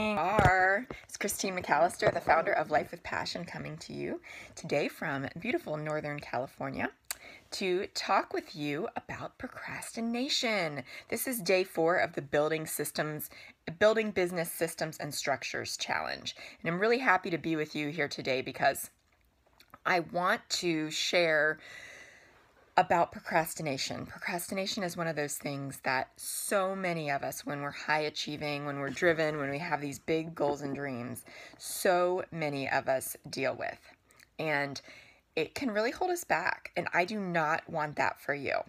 It's Christine McAllister, the founder of Life with Passion, coming to you today from beautiful Northern California to talk with you about procrastination. This is day 4 of the Building Business Systems and Structures Challenge. And I'm really happy to be with you here today because I want to share about procrastination. Procrastination is one of those things that so many of us, when we're high achieving, when we're driven, when we have these big goals and dreams, so many of us deal with. And it can really hold us back. And I do not want that for you.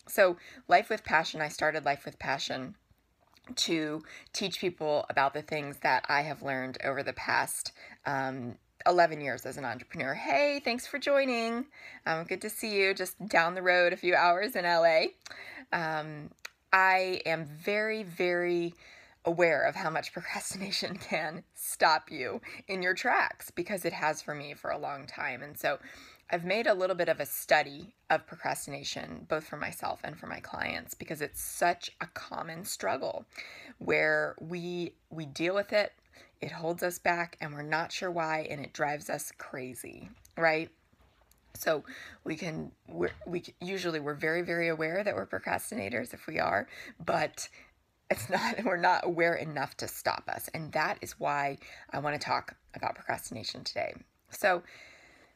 So Life with Passion, I started Life with Passion to teach people about the things that I have learned over the past 11 years as an entrepreneur. Hey, thanks for joining. Good to see you just down the road a few hours in LA. I am very, very aware of how much procrastination can stop you in your tracks, because it has for me for a long time. And so I've made a little bit of a study of procrastination, both for myself and for my clients, because it's such a common struggle where we deal with it. It holds us back and we're not sure why, and it drives us crazy, right? So we're very, very aware that we're procrastinators if we are, but we're not aware enough to stop us. And that is why I want to talk about procrastination today. So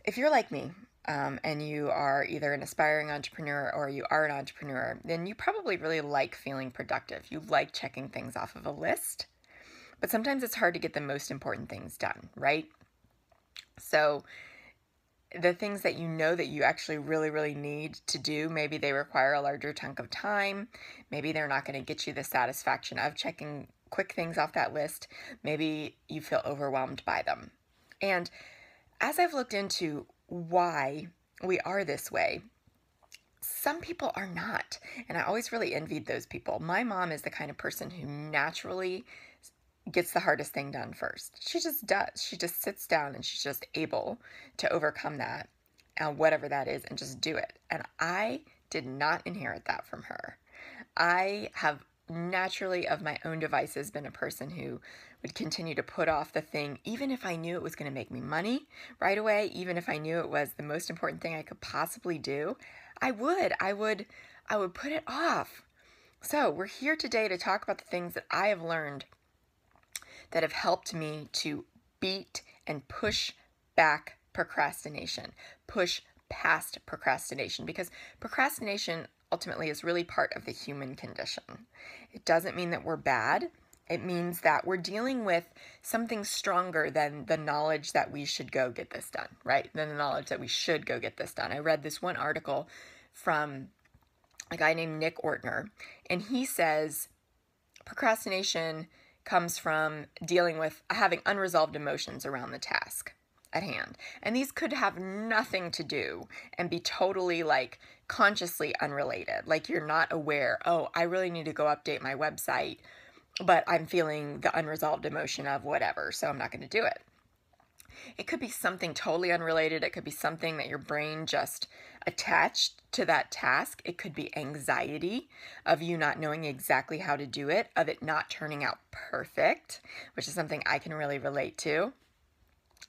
if you're like me, and you are either an aspiring entrepreneur or you are an entrepreneur, then you probably really like feeling productive. You like checking things off of a list. But sometimes it's hard to get the most important things done, right? So the things that you know that you actually really, really need to do, maybe they require a larger chunk of time. Maybe they're not going to get you the satisfaction of checking quick things off that list. Maybe you feel overwhelmed by them. And as I've looked into why we are this way, some people are not. And I always really envied those people. My mom is the kind of person who naturally gets the hardest thing done first. She just does. She just sits down and she's just able to overcome that, whatever that is, and just do it. And I did not inherit that from her. I have naturally, of my own devices, been a person who would continue to put off the thing, even if I knew it was going to make me money right away, even if I knew it was the most important thing I could possibly do. I would put it off. So we're here today to talk about the things that I have learned that have helped me to beat and push back procrastination, push past procrastination, because procrastination ultimately is really part of the human condition. It doesn't mean that we're bad. It means that we're dealing with something stronger than the knowledge that we should go get this done, right? Than the knowledge that we should go get this done. I read this one article from a guy named Nick Ortner, and he says procrastination comes from dealing with having unresolved emotions around the task at hand. And these could have nothing to do and be totally consciously unrelated. Like you're not aware, oh, I really need to go update my website, but I'm feeling the unresolved emotion of whatever, so I'm not going to do it. It could be something totally unrelated. It could be something that your brain just attached to that task. It could be anxiety of you not knowing exactly how to do it, of it not turning out perfect, which is something I can really relate to,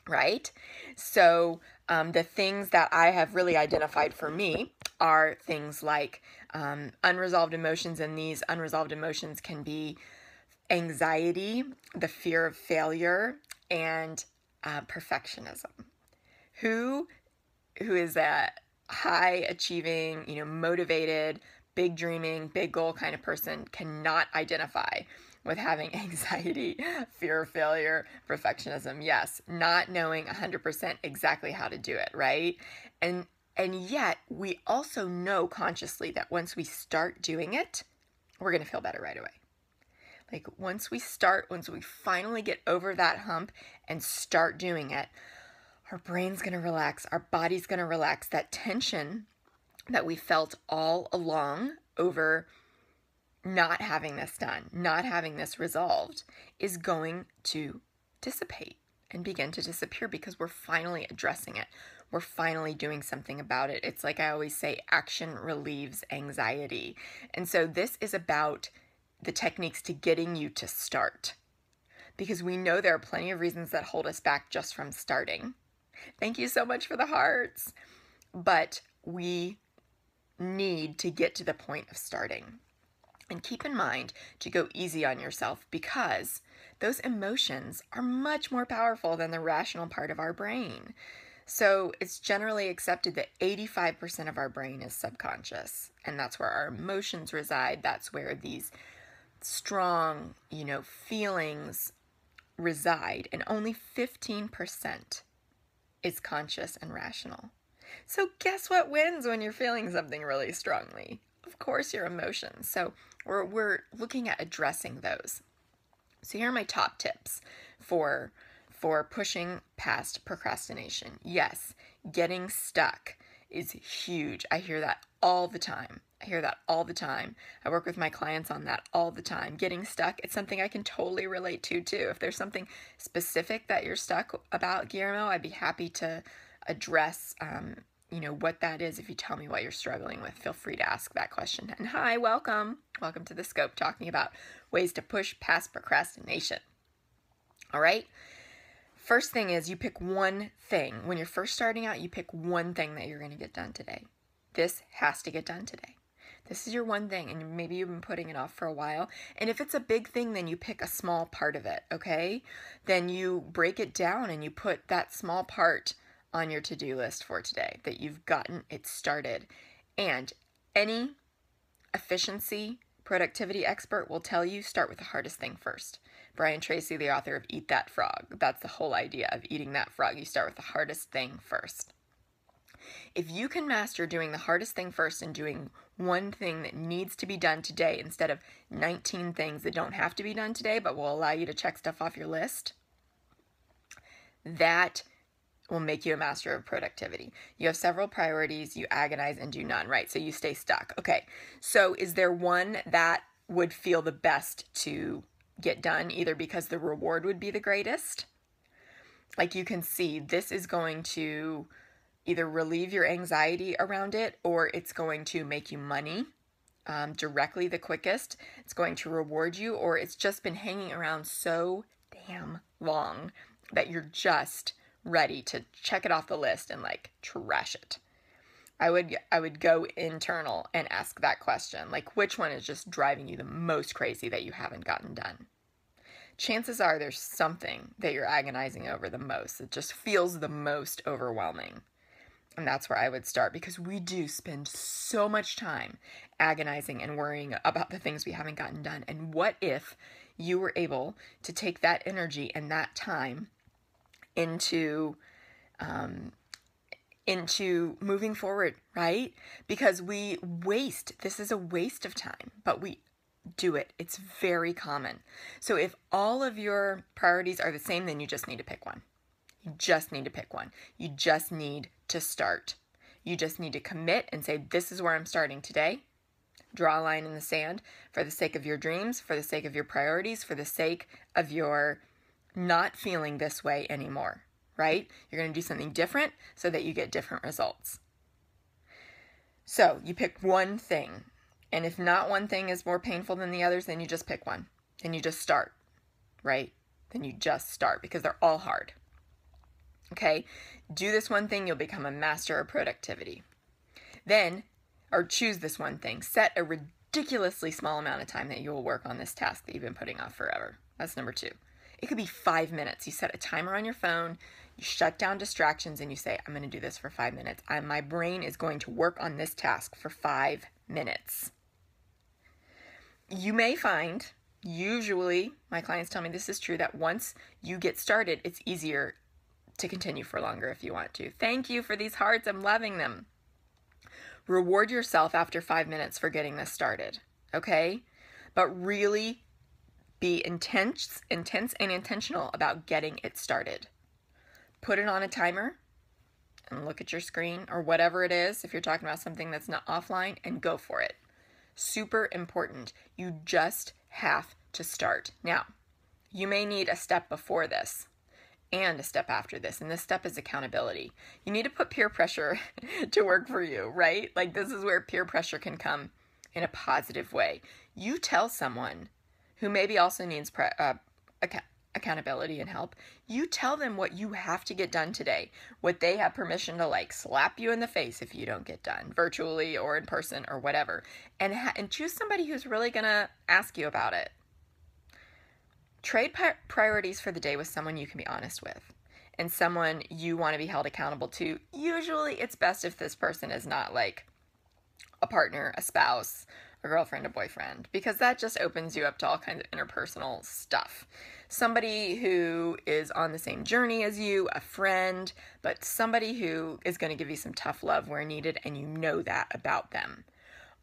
right? So the things that I have really identified for me are things like unresolved emotions, and these unresolved emotions can be anxiety, the fear of failure, and perfectionism. Who is a high achieving, motivated, big dreaming, big goal kind of person cannot identify with having anxiety, fear of failure, perfectionism? Yes, not knowing 100% exactly how to do it, right? And yet we also know consciously that once we start doing it, we're going to feel better right away. Like once we finally get over that hump and start doing it, our brain's going to relax, our body's going to relax. That tension that we felt all along over not having this done, not having this resolved, is going to dissipate and begin to disappear because we're finally addressing it. We're finally doing something about it. It's like I always say, action relieves anxiety. And so this is about the techniques to getting you to start. because we know there are plenty of reasons that hold us back just from starting. Thank you so much for the hearts. But we need to get to the point of starting. And keep in mind to go easy on yourself, because those emotions are much more powerful than the rational part of our brain. So it's generally accepted that 85% of our brain is subconscious, and that's where our emotions reside. That's where these strong, feelings reside, and only 15% is conscious and rational. So guess what wins when you're feeling something really strongly? Of course, your emotions. So we're looking at addressing those. So here are my top tips for pushing past procrastination. Yes, getting stuck is huge. I hear that all the time. I work with my clients on that all the time. Getting stuck, it's something I can totally relate to too. If there's something specific that you're stuck about, Guillermo, I'd be happy to address what that is. If you tell me what you're struggling with, feel free to ask that question. And hi, welcome to the Scope, talking about ways to push past procrastination. All right, first thing is you pick one thing. When you're first starting out, you pick one thing that you're going to get done today. This has to get done today. This is your one thing, and maybe you've been putting it off for a while. And if it's a big thing, then you pick a small part of it, okay? Then you break it down and you put that small part on your to-do list for today, that you've gotten it started. And any efficiency, productivity expert will tell you start with the hardest thing first. Brian Tracy, the author of Eat That Frog, that's the whole idea of eating that frog. You start with the hardest thing first. If you can master doing the hardest thing first and doing one thing that needs to be done today instead of 19 things that don't have to be done today but will allow you to check stuff off your list, that will make you a master of productivity. You have several priorities, you agonize and do none, right? So you stay stuck. Okay, so is there one that would feel the best to get done, either because the reward would be the greatest? Like you can see, this is going to either relieve your anxiety around it, or it's going to make you money directly the quickest. It's going to reward you, or it's just been hanging around so damn long that you're just ready to check it off the list and like trash it. I would go internal and ask that question, like which one is just driving you the most crazy that you haven't gotten done? Chances are there's something that you're agonizing over the most. It just feels the most overwhelming. And that's where I would start, because we do spend so much time agonizing and worrying about the things we haven't gotten done. And what if you were able to take that energy and that time into moving forward, right? Because this is a waste of time, but we do it. It's very common. So if all of your priorities are the same, then you just need to pick one. You just need to pick one. You just need to start. You just need to commit and say, this is where I'm starting today. Draw a line in the sand for the sake of your dreams, for the sake of your priorities, for the sake of your not feeling this way anymore, right? You're going to do something different so that you get different results. So you pick one thing. And if not one thing is more painful than the others, then you just pick one. Then you just start, right? Then you just start, because they're all hard. Okay, do this one thing, you'll become a master of productivity. Then, or choose this one thing. Set a ridiculously small amount of time that you will work on this task that you've been putting off forever. That's number 2. It could be 5 minutes. You set a timer on your phone, you shut down distractions, and you say, I'm going to do this for 5 minutes. My brain is going to work on this task for 5 minutes. You may find, usually, my clients tell me this is true, that once you get started, it's easier to continue for longer if you want to. Thank you for these hearts. I'm loving them. Reward yourself after 5 minutes for getting this started, okay? But really be intense and intentional about getting it started. Put it on a timer and look at your screen or whatever it is, if you're talking about something that's not offline, and go for it. Super important. You just have to start. Now, you may need a step before this and a step after this, and this step is accountability. You need to put peer pressure to work for you, right? Like, this is where peer pressure can come in a positive way. You tell someone who maybe also needs accountability and help, you tell them what you have to get done today, what they have permission to like slap you in the face if you don't get done, virtually or in person or whatever, and choose somebody who's really gonna ask you about it. Trade priorities for the day with someone you can be honest with and someone you want to be held accountable to. Usually it's best if this person is not like a partner, a spouse, a girlfriend, a boyfriend, because that just opens you up to all kinds of interpersonal stuff. Somebody who is on the same journey as you, a friend, but somebody who is going to give you some tough love where needed, and you know that about them.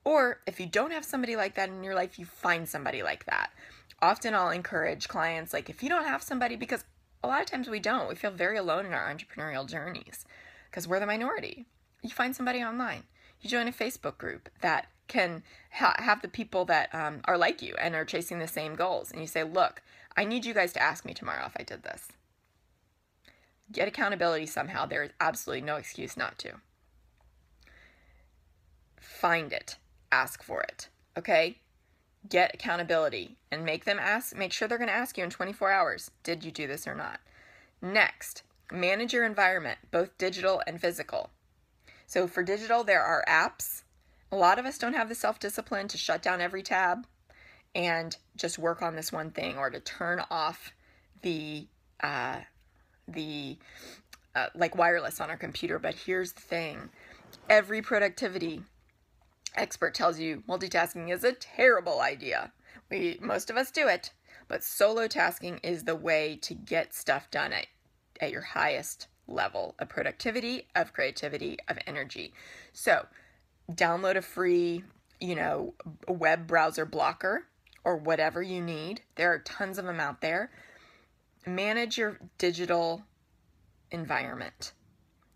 Or if you don't have somebody like that in your life, you find somebody like that. Often I'll encourage clients, like, if you don't have somebody, because a lot of times we don't, we feel very alone in our entrepreneurial journeys because we're the minority. You find somebody online. You join a Facebook group that can have the people that are like you and are chasing the same goals. And you say, look, I need you guys to ask me tomorrow if I did this. Get accountability somehow. There is absolutely no excuse not to. Find it. Ask for it. Okay? Get accountability and make sure they're going to ask you in 24 hours, did you do this or not? Next, manage your environment, both digital and physical. So for digital, there are apps. A lot of us don't have the self-discipline to shut down every tab and just work on this one thing, or to turn off the like wireless on our computer. But here's the thing. Every productivity expert tells you multitasking is a terrible idea. Most of us do it, but solo tasking is the way to get stuff done at your highest level of productivity, of creativity, of energy. So download a free, web browser blocker or whatever you need. There are tons of them out there. Manage your digital environment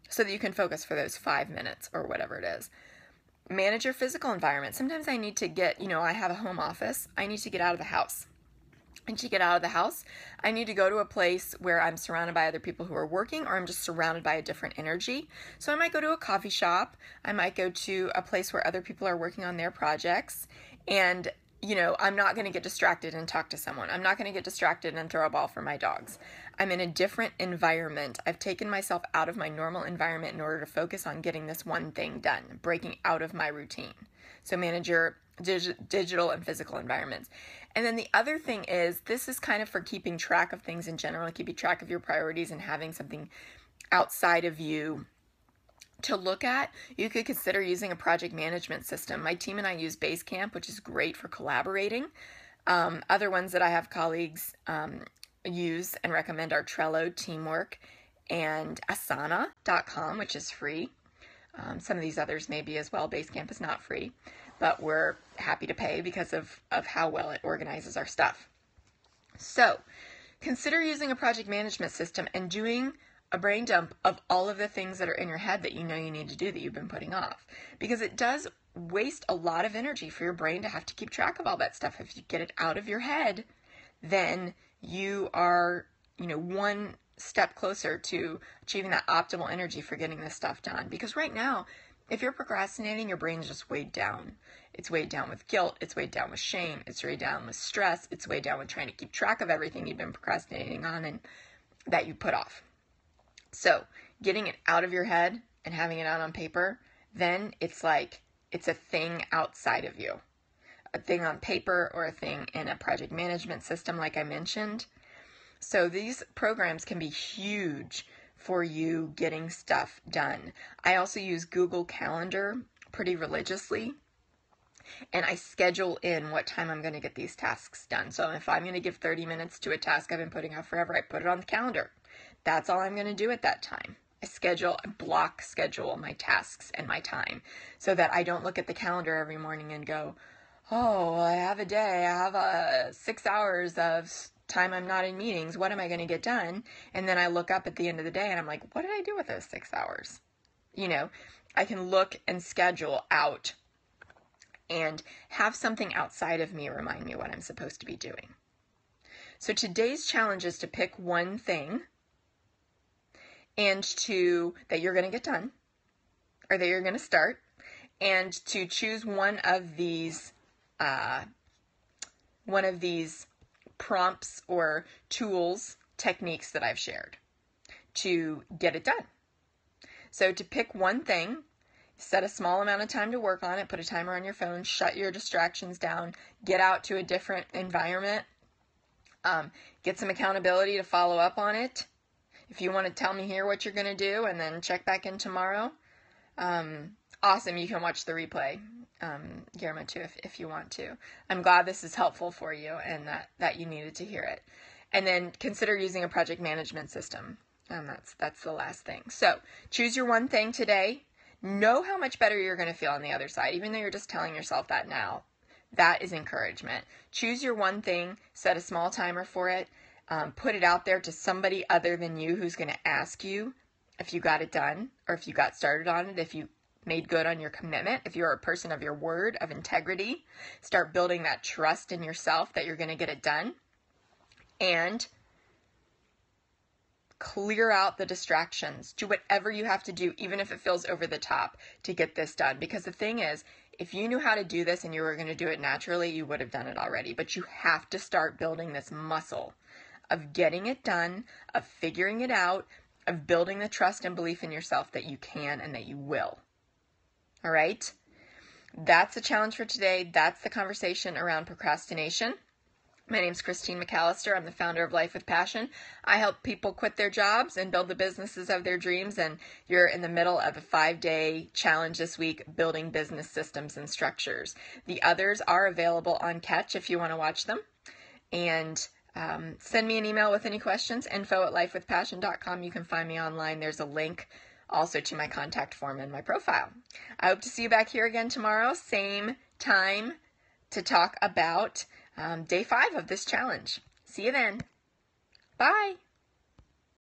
so that you can focus for those 5 minutes or whatever it is. Manage your physical environment. Sometimes I need to get, I have a home office. I need to get out of the house. And to get out of the house, I need to go to a place where I'm surrounded by other people who are working, or I'm just surrounded by a different energy. So I might go to a coffee shop. I might go to a place where other people are working on their projects. And, I'm not going to get distracted and talk to someone. I'm not going to get distracted and throw a ball for my dogs. I'm in a different environment. I've taken myself out of my normal environment in order to focus on getting this one thing done, breaking out of my routine. So manage your digital and physical environments. And then the other thing is, this is kind of for keeping track of things in general, keeping track of your priorities and having something outside of you to look at. You could consider using a project management system. My team and I use Basecamp, which is great for collaborating. Other ones that I have colleagues use and recommend are Trello, Teamwork, and Asana.com, which is free. Some of these others may be as well. Basecamp is not free, but we're happy to pay because of how well it organizes our stuff. So consider using a project management system and doing a brain dump of all of the things that are in your head that you know you need to do that you've been putting off, because it does waste a lot of energy for your brain to have to keep track of all that stuff. If you get it out of your head, then you are, one step closer to achieving that optimal energy for getting this stuff done. Because right now, if you're procrastinating, your brain is just weighed down. It's weighed down with guilt. It's weighed down with shame. It's weighed down with stress. It's weighed down with trying to keep track of everything you've been procrastinating on and that you put off. So getting it out of your head and having it out on paper, then it's like it's a thing outside of you. A thing on paper or a thing in a project management system like I mentioned. So these programs can be huge for you getting stuff done. I also use Google Calendar pretty religiously, and I schedule in what time I'm going to get these tasks done. So if I'm going to give 30 minutes to a task I've been putting off forever, I put it on the calendar. That's all I'm going to do at that time. I block schedule my tasks and my time so that I don't look at the calendar every morning and go, oh, I have a day, I have 6 hours of time I'm not in meetings. What am I going to get done? And then I look up at the end of the day and I'm like, what did I do with those 6 hours? I can look and schedule out and have something outside of me remind me what I'm supposed to be doing. So today's challenge is to pick one thing and that you're going to get done, or that you're going to start, and to choose one of these prompts or tools, techniques that I've shared to get it done. So to pick one thing, set a small amount of time to work on it, put a timer on your phone, shut your distractions down, get out to a different environment, get some accountability to follow up on it. If you want to tell me here what you're going to do and then check back in tomorrow, awesome, you can watch the replay, Guillermo, too, if you want to. I'm glad this is helpful for you and that you needed to hear it. And then consider using a project management system. That's the last thing. So choose your one thing today. Know how much better you're going to feel on the other side, even though you're just telling yourself that now. That is encouragement. Choose your one thing, set a small timer for it, put it out there to somebody other than you who's going to ask you if you got it done or if you got started on it, if you made good on your commitment, if you're a person of your word, of integrity. Start building that trust in yourself that you're going to get it done. And clear out the distractions. Do whatever you have to do, even if it feels over the top, to get this done. Because the thing is, if you knew how to do this and you were going to do it naturally, you would have done it already. But you have to start building this muscle of getting it done, of figuring it out, of building the trust and belief in yourself that you can and that you will. All right? That's the challenge for today. That's the conversation around procrastination. My name's Christine McAllister. I'm the founder of Life with Passion. I help people quit their jobs and build the businesses of their dreams, and you're in the middle of a 5-day challenge this week, building business systems and structures. The others are available on Catch if you want to watch them. And send me an email with any questions, info@lifewithpassion.com. You can find me online. There's a link also to my contact form in my profile. I hope to see you back here again tomorrow, same time, to talk about day 5 of this challenge. See you then. Bye.